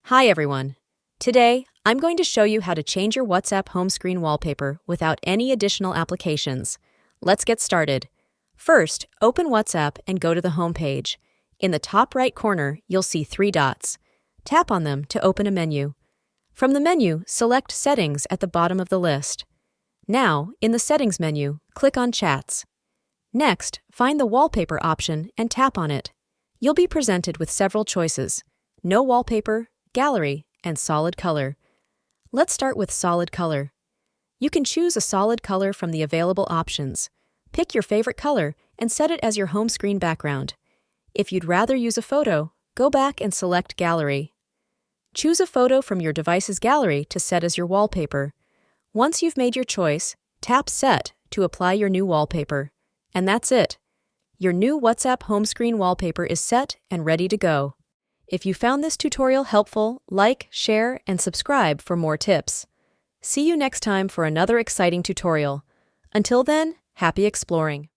Hi everyone. Today, I'm going to show you how to change your WhatsApp home screen wallpaper without any additional applications. Let's get started. First, open WhatsApp and go to the home page. In the top right corner, you'll see 3 dots. Tap on them to open a menu. From the menu, select Settings at the bottom of the list. Now, in the Settings menu, click on Chats. Next, find the Wallpaper option and tap on it. You'll be presented with several choices: No Wallpaper, Gallery, and Solid Color. Let's start with Solid Color. You can choose a solid color from the available options. Pick your favorite color and set it as your home screen background. If you'd rather use a photo, go back and select Gallery. Choose a photo from your device's gallery to set as your wallpaper. Once you've made your choice, tap Set to apply your new wallpaper. And that's it. Your new WhatsApp home screen wallpaper is set and ready to go. If you found this tutorial helpful, like, share, and subscribe for more tips. See you next time for another exciting tutorial. Until then, happy exploring!